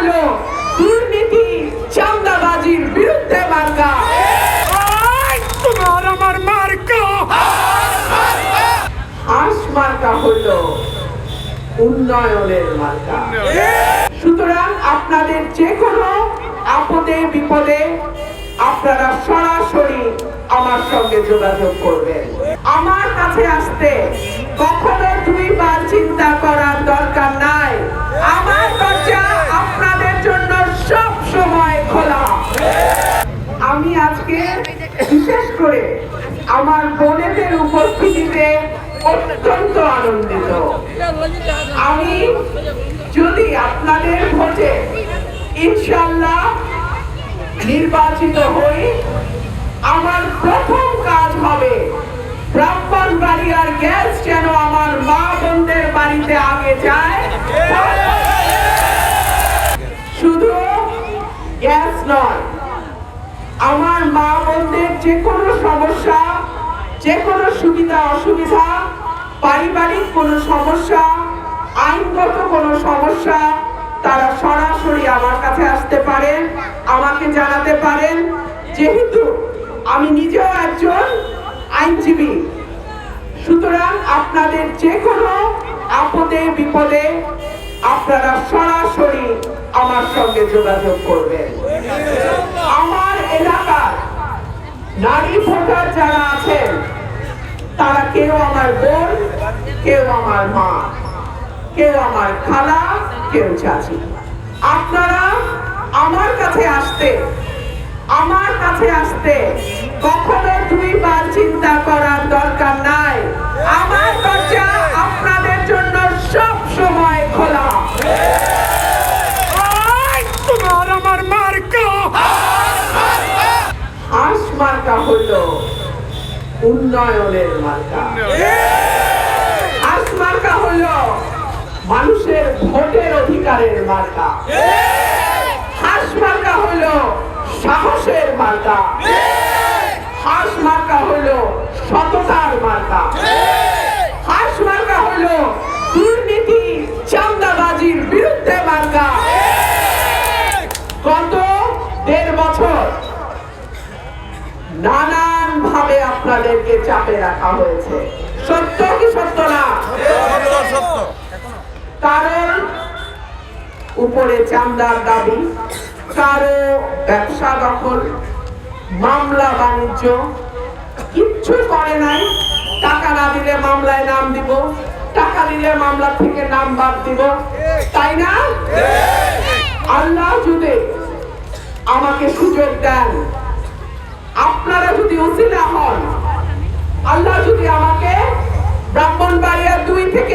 হলো দুর্নীতি চাঁদাবাজির বিরুদ্ধে মার্কা। তোমার আমার মার্কা হাঁস মার্কা হলো উন্নয়নের মার্কা। সুতরাং আপনাদের যে কোনো আপদে বিপদে আপনারা সরাসরি আমার সঙ্গে যোগাযোগ করবেন। আমার কাছে আসতে কখনো দুইবার চিন্তা করার দরকার নাই। আমার দরজা আপনাদের জন্য সব সময় খোলা। আমি আজকে বিশেষ করে আমার বোনেদের উপস্থিতিতে অত্যন্ত আনন্দিত। আমি যদি আপনাদের ভোটে ইনশাআল্লাহ নির্বাচিত হই, আমার প্রথম কাজ হবে ব্রাহ্মণবাড়িয়ার গ্যাস যেন আমার মা বোনদের বাড়িতে আগে যায়। শুধু গ্যাস নয়, আমার মা বোনদের যে কোনো সমস্যা, যে কোনো সুবিধা অসুবিধা, পারিবারিক কোনো সমস্যা, আইনগত কোনো সমস্যা, তারা সরাসরি আমার কাছে আসতে পারেন, আমাকে জানাতে পারেন। যেহেতু আমি নিজেও একজন আইনজীবী, সুতরাং আপনাদের যে কোনো আপদে বিপদে আপনারা সরাসরি আমার সঙ্গে যোগাযোগ করবেন। আমার এলাকার নারী ভোটার যারা আছেন, তারা কেউ আমার বোন, কেউ আমার মা, কেউ আমার খালা, কেউ চাচি। আপনারা আমার কাছে আসতে কখনো দুইবার চিন্তা করার দরকার নাই। আমার দরজা আপনাদের জন্য সব সময় খোলা। তোমার আমার মার্কা হাঁস মার্কা হলো উন্নয়নের মার্কা। হাঁস মার্কা হলো মানুষের ভোটের অধিকারের মার্কা। হাঁস মার্কা হলো সাহসের মার্কা। হাঁস মার্কা হলো সততার মার্কা। হাঁস মার্কা হলো দুর্নীতি চাঁদাবাজির বিরুদ্ধে মার্কা। গত 1.5 বছর নানান ভাবে আপনাদেরকে চাপে রাখা হয়েছে। সত্য কি সত্য না? কারণ উপরে চাঁদার দাবি, কারো ব্যবসা দখল, মামলা বাণিজ্য, কিচ্ছু করে নাই। টাকা না দিলে মামলায় নাম দিব, টাকা দিলে মামলা থেকে নাম বাদ দিব, তাই না? আল্লাহ যদি আমাকে সুযোগ দেন, আপনারা যদি উসিলা হন, আল্লাহ যদি আমাকে ব্রাহ্মণবাড়িয়া 2 থেকে